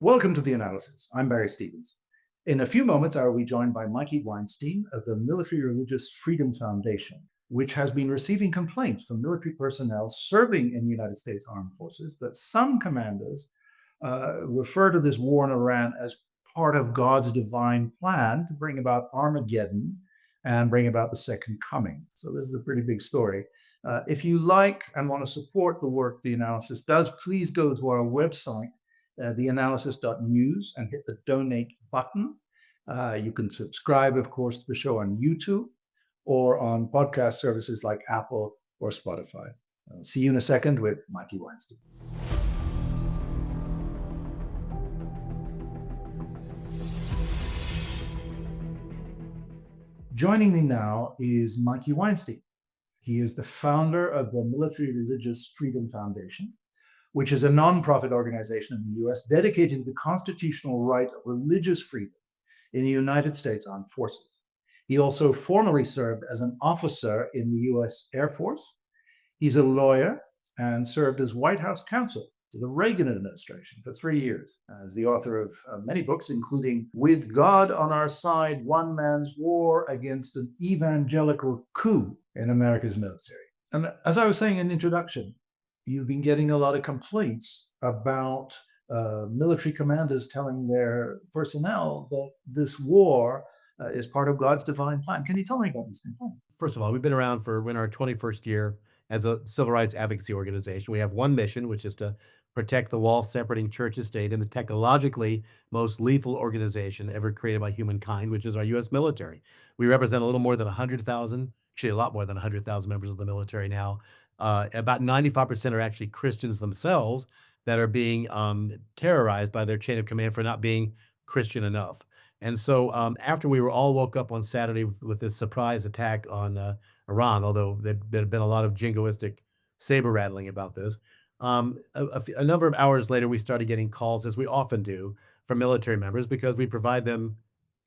Welcome to The Analysis. I'm Barry Stevens. In a few moments, I will be joined by Mikey Weinstein of the Military Religious Freedom Foundation, which has been receiving complaints from military personnel serving in the United States Armed Forces that some commanders refer to this war in Iran as part of God's divine plan to bring about Armageddon and bring about the second coming. So, this is a pretty big story. If you like and want to support the work the analysis does, please go to our website, theanalysis.news, and hit the donate button. You can subscribe, of course, to the show on YouTube or on podcast services like Apple or Spotify. See you in a second with Mikey Weinstein. Joining me now is Mikey Weinstein. He is the founder of the Military Religious Freedom Foundation, which is a nonprofit organization in the US dedicated to the constitutional right of religious freedom in the United States Armed Forces. He also formerly served as an officer in the US Air Force. He's a lawyer and served as White House counsel to the Reagan administration for 3 years, as the author of many books, including With God on Our Side, One Man's War Against an Evangelical Coup in America's Military. And as I was saying in the introduction, you've been getting a lot of complaints about military commanders telling their personnel that this war is part of God's divine plan. Can you tell me about these complaints? First of all, we've been around for in our 21st year as a civil rights advocacy organization. We have one mission, which is to protect the wall separating church and state and the technologically most lethal organization ever created by humankind, which is our U.S. military. We represent a little more than 100,000, actually a lot more than 100,000 members of the military now. About 95% are actually Christians themselves that are being terrorized by their chain of command for not being Christian enough. And so after we were all woke up on Saturday with this surprise attack on Iran, although there'd been a lot of jingoistic saber rattling about this, a number of hours later, we started getting calls, as we often do, from military members because we provide them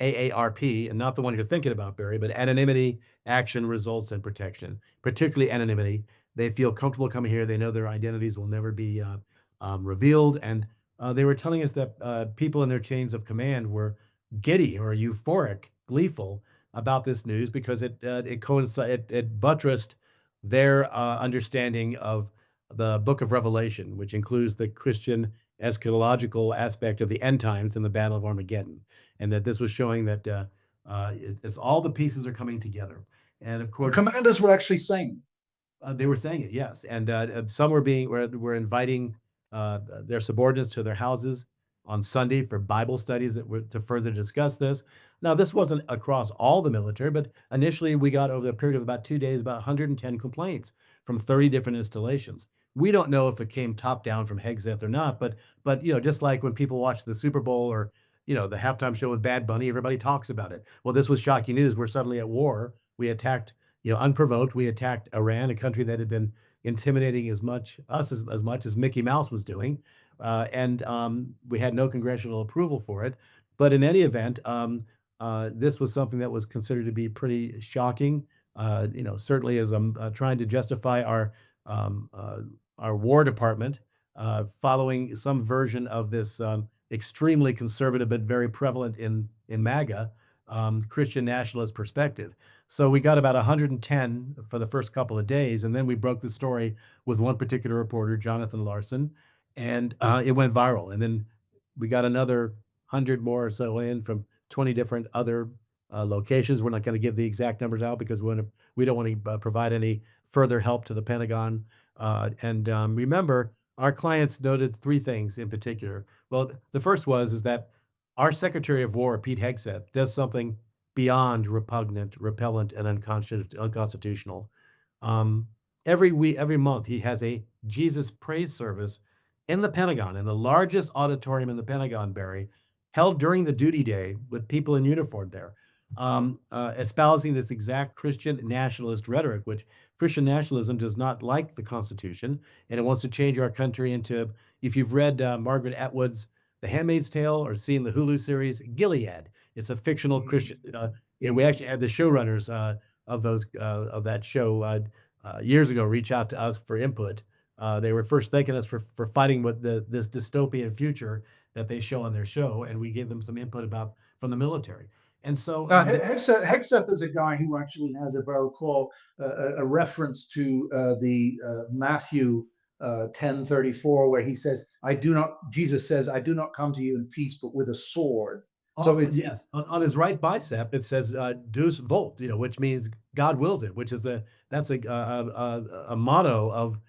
AARP, and not the one you're thinking about, Barry, but anonymity, action, results, and protection, particularly anonymity. They feel comfortable coming here. They know their identities will never be revealed. And they were telling us that people in their chains of command were giddy or euphoric, gleeful about this news because it buttressed their understanding of the Book of Revelation, which includes the Christian eschatological aspect of the end times and the Battle of Armageddon, and that this was showing that it's all the pieces are coming together. And of The course, commanders were actually saying, they were saying it, yes, and some were inviting their subordinates to their houses on Sunday for Bible studies that were to further discuss this. Now, this wasn't across all the military, but initially we got over the period of about 2 days, about 110 complaints from 30 different installations. We don't know if it came top down from Hegseth or not, but just like when people watch the Super Bowl or the halftime show with Bad Bunny, everybody talks about it. Well, this was shocking news. We're suddenly at war. We attacked unprovoked, we attacked Iran, a country that had been intimidating as much as Mickey Mouse was doing, and we had no congressional approval for it. But in any event, this was something that was considered to be pretty shocking. Certainly as I'm trying to justify um, uh, our War Department following some version of this extremely conservative but very prevalent in MAGA Christian nationalist perspective. So we got about 110 for the first couple of days, and then we broke the story with one particular reporter, Jonathan Larson, and it went viral. And then we got another 100 more or so in from 20 different other locations. We're not going to give the exact numbers out because we don't want to provide any further help to the Pentagon. And remember, our clients noted three things in particular. Well, the first is that our Secretary of War, Pete Hegseth, does something beyond repugnant, repellent, and unconstitutional. Um, every month, he has a Jesus praise service in the Pentagon, in the largest auditorium in the Pentagon, Barry, held during the duty day with people in uniform there, espousing this exact Christian nationalist rhetoric, which Christian nationalism does not like the Constitution, and it wants to change our country into, if you've read Margaret Atwood's The Handmaid's Tale or seen the Hulu series Gilead, it's a fictional Christian. We actually had the showrunners of that show years ago reach out to us for input. They were first thanking us for fighting with this dystopian future that they show on their show, and we gave them some input about from the military. And so Hegseth is a guy who actually has, if I recall, a reference to the Matthew 10:34, where he says, "I do not." Jesus says, "I do not come to you in peace, but with a sword." So also, yes, on his right bicep, it says, "Deus Vult," which means God wills it, which is that's a motto of,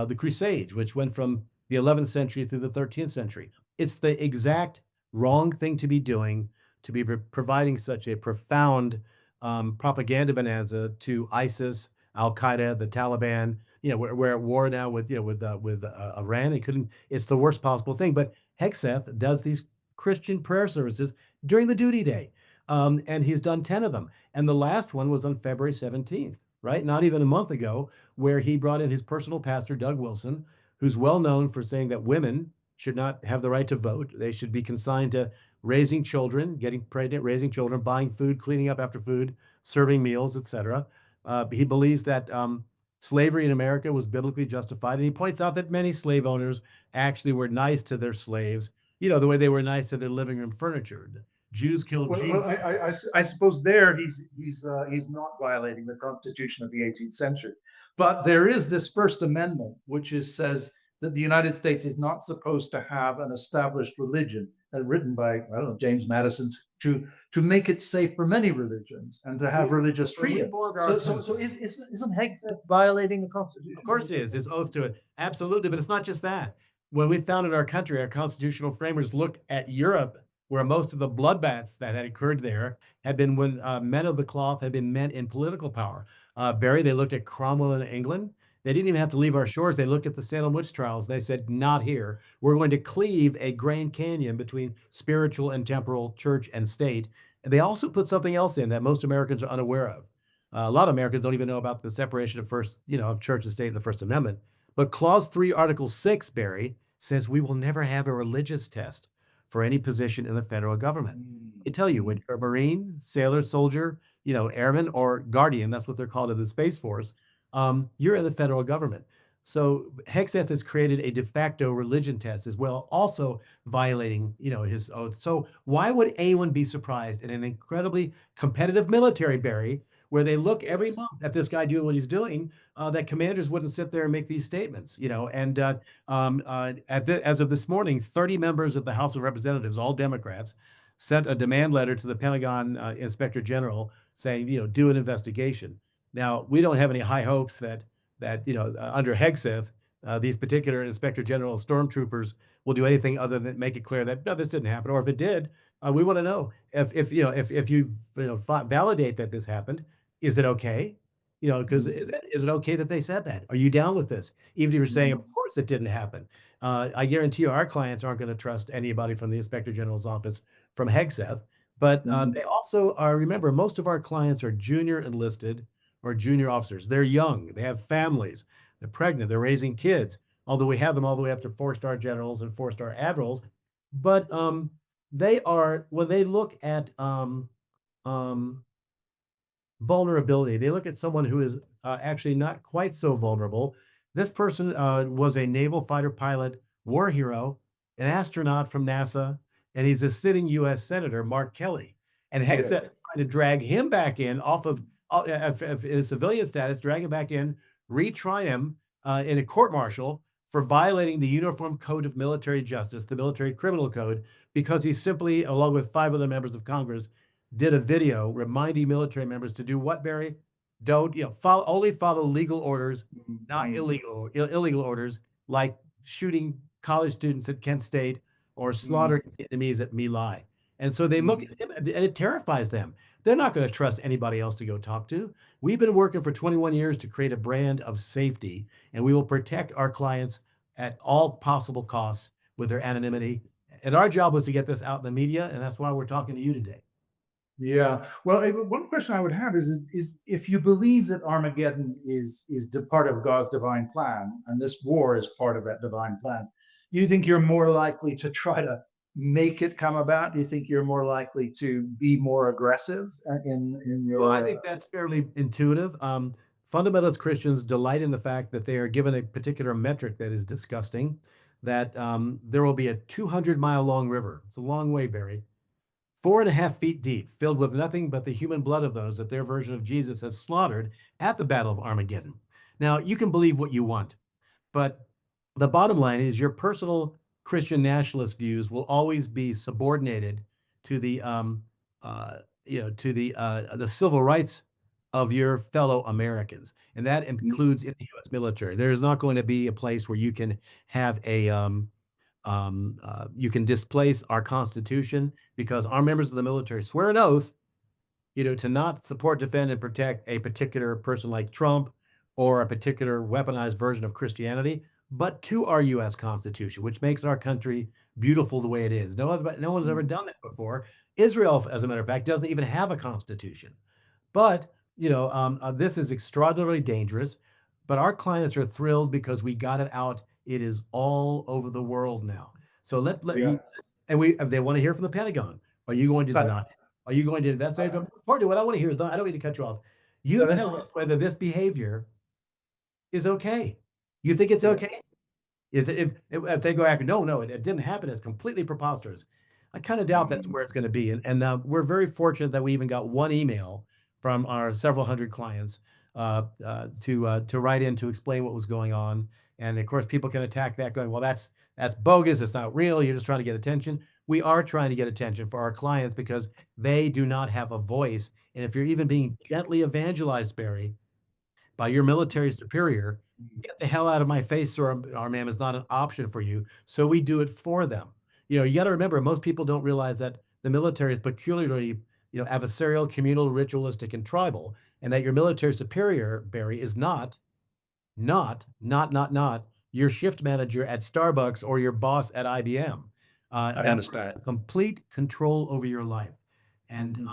the Crusades, which went from the 11th century through the 13th century. It's the exact wrong thing to be doing, to be providing such a profound, propaganda bonanza to ISIS, Al-Qaeda, the Taliban. We're at war now with, Iran. It's the worst possible thing, but Hegseth does these Christian prayer services during the duty day. And he's done 10 of them. And the last one was on February 17th, right? Not even a month ago, where he brought in his personal pastor, Doug Wilson, who's well known for saying that women should not have the right to vote. They should be consigned to raising children, getting pregnant, raising children, buying food, cleaning up after food, serving meals, etc. He believes that slavery in America was biblically justified. And he points out that many slave owners actually were nice to their slaves, the way they were nice to their living room furniture. Jews killed well, Jesus. I suppose there he's not violating the Constitution of the 18th century, but there is this First Amendment, which says that the United States is not supposed to have an established religion, written by, I don't know, James Madison, to make it safe for many religions and to have religious freedom. So isn't Hegseth violating the Constitution? Of course he is. His oath to it. Absolutely. But it's not just that. When we founded our country, our constitutional framers looked at Europe, where most of the bloodbaths that had occurred there had been when men of the cloth had been men in political power. Barry, they looked at Cromwell in England. They didn't even have to leave our shores. They looked at the Salem witch trials. They said, not here. We're going to cleave a Grand Canyon between spiritual and temporal, church and state. And they also put something else in that most Americans are unaware of. A lot of Americans don't even know about the separation of church and state in the First Amendment. But Clause 3, Article 6, Barry, says we will never have a religious test for any position in the federal government. They tell you when you're a Marine, sailor, soldier, airman, or guardian, that's what they're called in the Space Force, you're in the federal government. So Hegseth has created a de facto religion test as well, also violating, his oath. So why would anyone be surprised in an incredibly competitive military, Barry, where they look every month at this guy doing what he's doing, that commanders wouldn't sit there and make these statements, and as of this morning, 30 members of the House of Representatives, all Democrats, sent a demand letter to the Pentagon Inspector General saying, do an investigation. Now, we don't have any high hopes that under Hegseth, these particular Inspector General stormtroopers will do anything other than make it clear that no, this didn't happen, or if it did, we want to know if you validate that this happened, is it okay? Because is it okay that they said that? Are you down with this? Even if you're saying, of course, it didn't happen. I guarantee you, our clients aren't going to trust anybody from the Inspector General's office from Hegseth. But they also are. Remember, most of our clients are junior enlisted or junior officers. They're young. They have families. They're pregnant. They're raising kids. Although we have them all the way up to 4-star generals and 4-star admirals, but they are, when they look at vulnerability, they look at someone who is actually not quite so vulnerable. This person was a naval fighter pilot, war hero, an astronaut from NASA, and he's a sitting U.S. Senator, Mark Kelly. And Hegseth trying to drag him back in off of his civilian status, drag him back in, retry him in a court martial for violating the Uniform Code of Military Justice, the Military Criminal Code, because he simply, along with 5 other members of Congress, did a video reminding military members to do what, Barry? Don't, only follow legal orders, not illegal orders, like shooting college students at Kent State or slaughtering enemies at My Lai. And so they look at him, and it terrifies them. They're not going to trust anybody else to go talk to. We've been working for 21 years to create a brand of safety, and we will protect our clients at all possible costs with their anonymity. And our job was to get this out in the media, and that's why we're talking to you today. Yeah. Well, one question I would have is if you believe that Armageddon is part of God's divine plan, and this war is part of that divine plan, do you think you're more likely to try to make it come about? Do you think you're more likely to be more aggressive in your? Well, I think that's fairly intuitive. Fundamentalist Christians delight in the fact that they are given a particular metric that is disgusting. that there will be a 200-mile long river. It's a long way, Barry. 4.5 feet deep, filled with nothing but the human blood of those that their version of Jesus has slaughtered at the Battle of Armageddon. Now, you can believe what you want, but the bottom line is your personal Christian nationalist views will always be subordinated to the civil rights of your fellow Americans, and that includes in the U.S. military. There is not going to be a place where you can have you can displace our Constitution because our members of the military swear an oath, to not support, defend, and protect a particular person like Trump or a particular weaponized version of Christianity, but to our U.S. Constitution, which makes our country beautiful the way it is. No one's ever done that before. Israel, as a matter of fact, doesn't even have a constitution. But this is extraordinarily dangerous. But our clients are thrilled because we got it out. It is all over the world now. So Yeah. they want to hear from the Pentagon. Are you going to But- deny it? Are you going to investigate? What I want to hear is, I don't mean to cut you off. You No, that's tell fine. us whether this behavior is okay. You think it's okay? If they go back, no, it didn't happen. It's completely preposterous. I kind of doubt that's where it's going to be. And we're very fortunate that we even got one email from our several hundred clients to write in to explain what was going on. And of course, people can attack that, going, well, that's bogus. It's not real. You're just trying to get attention. We are trying to get attention for our clients because they do not have a voice. And if you're even being gently evangelized, Barry, by your military superior, get the hell out of my face, sir, our ma'am, is not an option for you. So we do it for them. You got to remember, most people don't realize that the military is peculiarly, adversarial, communal, ritualistic, and tribal, and that your military superior, Barry, is not your shift manager at Starbucks or your boss at IBM. I understand. Complete control over your life. And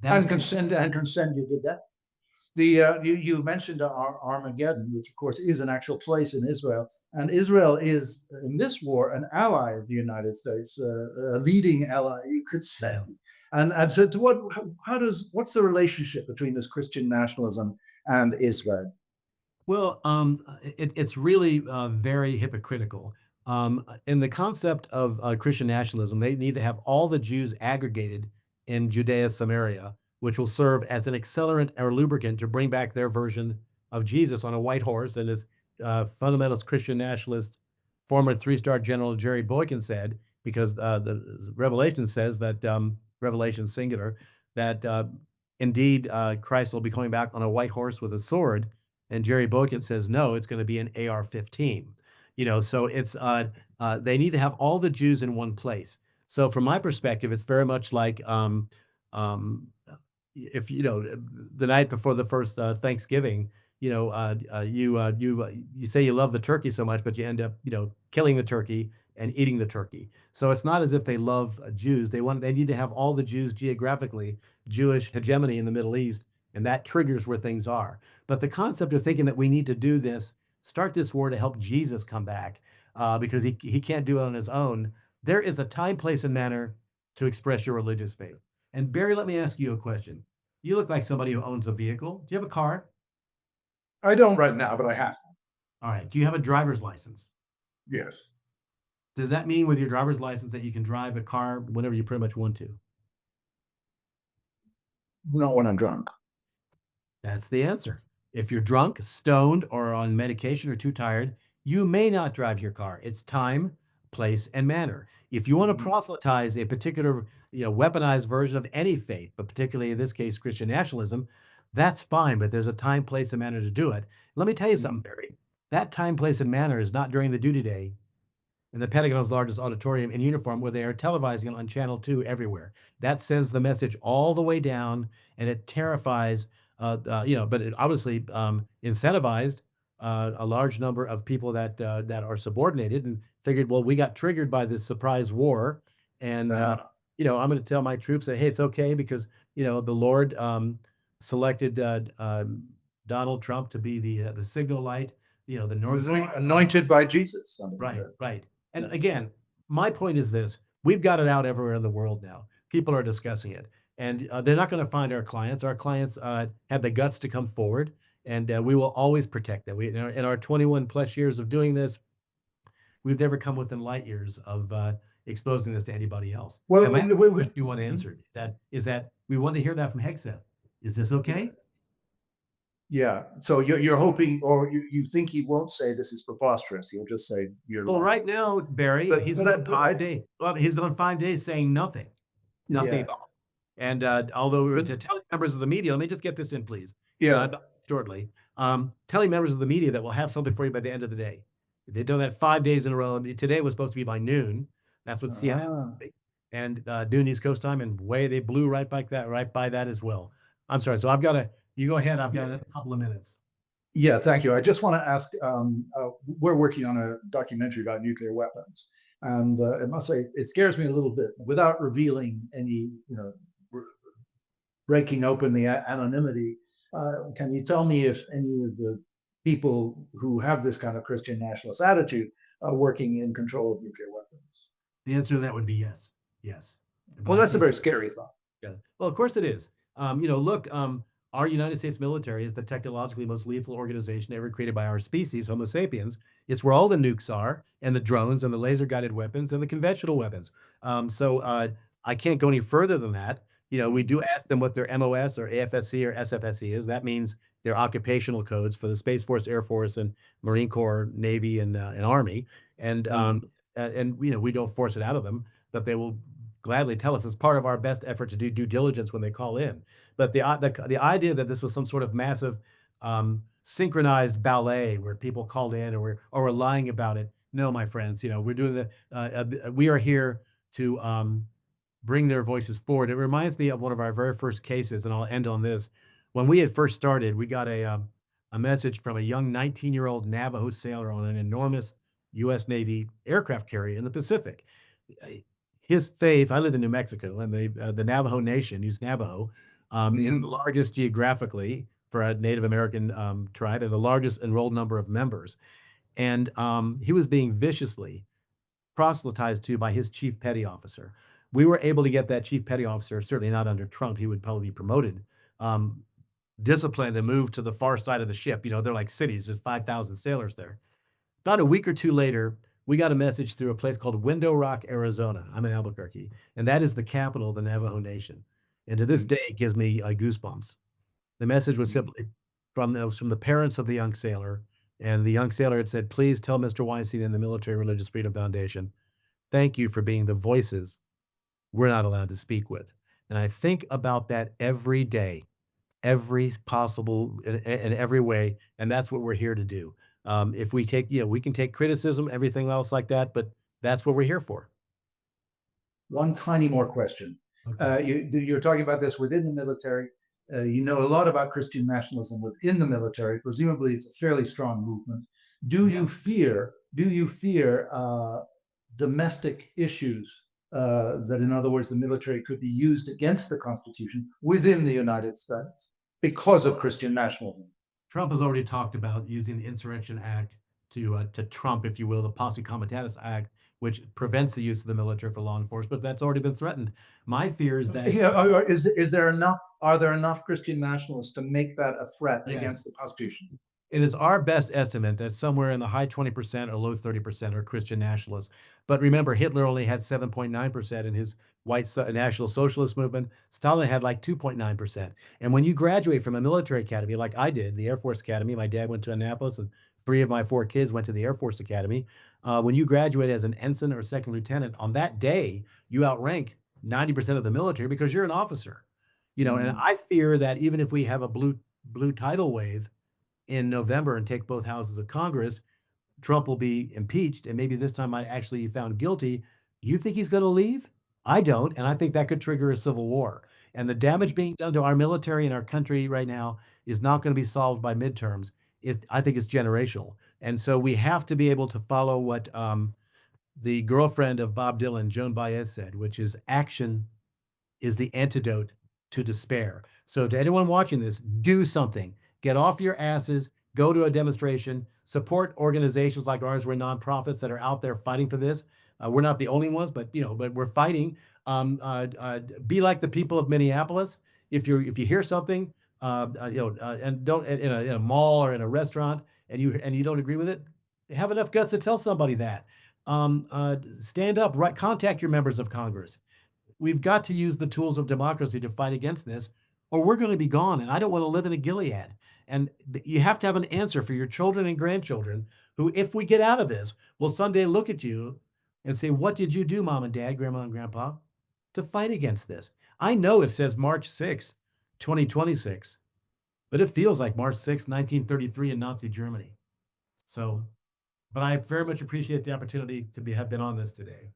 And consent you did that. You mentioned Armageddon, which of course is an actual place in Israel, and Israel is in this war an ally of the United States, a leading ally, you could say. And so, what's the relationship between this Christian nationalism and Israel? Well, it's really very hypocritical. In the concept of Christian nationalism, they need to have all the Jews aggregated in Judea, Samaria, which will serve as an accelerant or lubricant to bring back their version of Jesus on a white horse. And as fundamentalist Christian nationalist, former three-star General Jerry Boykin said, because the Revelation says that, Revelation singular, that indeed Christ will be coming back on a white horse with a sword. And Jerry Boykin says, no, it's going to be an AR-15. So it's they need to have all the Jews in one place. So from my perspective, it's very much like if the night before the first Thanksgiving, you say you love the turkey so much, but you end up killing the turkey and eating the turkey. So it's not as if they love Jews. They need to have all the Jews geographically, Jewish hegemony in the Middle East, and that triggers where things are. But the concept of thinking that we need to do this, start this war to help Jesus come back, because he can't do it on his own. There is a time, place, and manner to express your religious faith. And Barry, let me ask you a question. You look like somebody who owns a vehicle. Do you have a car? I don't right now, but I have. All right. Do you have a driver's license? Yes. Does that mean with your driver's license that you can drive a car whenever you pretty much want to? Not when I'm drunk. That's the answer. If you're drunk, stoned, or on medication or too tired, you may not drive your car. It's time, place, and manner. If you want to proselytize a particular, weaponized version of any faith, but particularly in this case, Christian nationalism, that's fine, but there's a time, place, and manner to do it. Let me tell you something, Barry. That time, place, and manner is not during the duty day in the Pentagon's largest auditorium in uniform, where they are televising it on Channel 2 everywhere. That sends the message all the way down, and it terrifies, but it obviously incentivized a large number of people that are subordinated and figured, well, we got triggered by this surprise war, and I'm going to tell my troops that, hey, it's okay because the Lord selected Donald Trump to be the signal light, the North anointed by Jesus. Right. And again, my point is this: we've got it out everywhere in the world now. People are discussing it, and they're not going to find our clients. Our clients have the guts to come forward, and we will always protect them. In our 21 plus years of doing this, we've never come within light years of exposing this to anybody else. Well, And my w- w- question w- you want answered that is that we want to hear that from Hegseth. Is this okay? yeah. So you're hoping, or you think he won't say this is preposterous. He'll just say you're Well, lying. right now, Barry, But he's but gone I, 5 days. Well, he's gone 5 days saying nothing, nothing yeah. at all. And although But to telling members of the media, let me just get this in, please, yeah. shortly. Telling members of the media that we'll have something for you by the end of the day. They've done that 5 days in a row. I mean, today was supposed to be by noon. That's what CNN Ah. and noon East Coast time, and way they blew right by that as well. I'm sorry. So I've got to. You go ahead. I've got a couple of minutes. Yeah, thank you. I just want to ask, we're working on a documentary about nuclear weapons, and I must say it scares me a little bit without revealing any, breaking open the anonymity. Can you tell me if any of the people who have this kind of Christian nationalist attitude are working in control of nuclear weapons? The answer to that would be yes. Yes. But Well, I that's a can't. very scary thought. Yeah. Well, of course it is. Look, our United States military is the technologically most lethal organization ever created by our species, Homo sapiens. It's where all the nukes are, and the drones, and the laser guided weapons, and the conventional weapons. So I can't go any further than that. We do ask them what their MOS or AFSC or SFSC is. That means their occupational codes for the Space Force, Air Force, and Marine Corps, Navy, and Army. And we don't force it out of them, but they will gladly tell us as part of our best effort to do due diligence when they call in. But the idea that this was some sort of massive synchronized ballet where people called in or were lying about it. No, my friends, we're doing we are here to bring their voices forward. It reminds me of one of our very first cases, and I'll end on this. When we had first started, we got a message from a young 19-year-old Navajo sailor on an enormous U.S. Navy aircraft carrier in the Pacific. His faith, I live in New Mexico, and the Navajo Nation, use Navajo, is the largest geographically for a Native American tribe and the largest enrolled number of members. And he was being viciously proselytized to by his chief petty officer. We were able to get that chief petty officer, certainly not under Trump, he would probably be promoted, disciplined and moved to the far side of the ship. They're like cities, there's 5,000 sailors there. About a week or two later, we got a message through a place called Window Rock, Arizona. I'm in Albuquerque, and that is the capital of the Navajo Nation. And to this day, it gives me goosebumps. The message was simply from the parents of the young sailor, and the young sailor had said, "Please tell Mr. Weinstein and the Military Religious Freedom Foundation, thank you for being the voices we're not allowed to speak with." And I think about that every day, every possible in every way, and that's what we're here to do. If we take, we can take criticism, everything else like that, but that's what we're here for. One tiny more question. Okay. You're talking about this within the military. You know a lot about Christian nationalism within the military. Presumably, it's a fairly strong movement. Do Yeah. you fear? Do you fear domestic issues? That, in other words, the military could be used against the Constitution within the United States because of Christian nationalism. Trump has already talked about using the Insurrection Act to trump, if you will, the Posse Comitatus Act, which prevents the use of the military for law enforcement. That's already been threatened. My fear is that Yeah, is there enough? Are there enough Christian nationalists to make that a threat against yes, the Constitution? it is our best estimate that somewhere in the high 20% or low 30% are Christian nationalists. But remember, Hitler only had 7.9% in his National Socialist movement. Stalin had like 2.9%. And when you graduate from a military academy, like I did, the Air Force Academy, my dad went to Annapolis, and 3 of my 4 kids went to the Air Force Academy. When you graduate as an ensign or second lieutenant, on that day, you outrank 90% of the military because you're an officer. And I fear that even if we have a blue tidal wave in November and take both houses of Congress, Trump will be impeached and maybe this time might actually be found guilty. You think he's going to leave? I don't. And I think that could trigger a civil war. And the damage being done to our military and our country right now is not going to be solved by midterms. I think it's generational. And so we have to be able to follow what the girlfriend of Bob Dylan, Joan Baez, said, which is action is the antidote to despair. So to anyone watching this, do something. Get off your asses, go to a demonstration, support organizations like ours. We're nonprofits that are out there fighting for this. We're not the only ones, but we're fighting. Be like the people of Minneapolis. If you hear something, and don't in a mall or in a restaurant, and you don't agree with it, have enough guts to tell somebody that. stand up, right? Contact your members of Congress. We've got to use the tools of democracy to fight against this, or we're going to be gone. And I don't want to live in a Gilead. And you have to have an answer for your children and grandchildren who, if we get out of this, will someday look at you and say, "What did you do, mom and dad, grandma and grandpa, to fight against this?" I know it says March 6th, 2026, but it feels like March 6th, 1933 in Nazi Germany. So, but I very much appreciate the opportunity to have been on this today.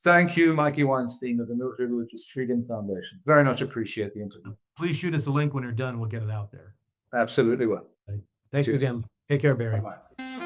Thank you, Mikey Weinstein of the Military Religious Freedom Foundation. Very much appreciate the interview. Please shoot us a link when you're done. We'll get it out there. Absolutely will. Thank you Cheers. again. Take care, Barry. Bye-bye.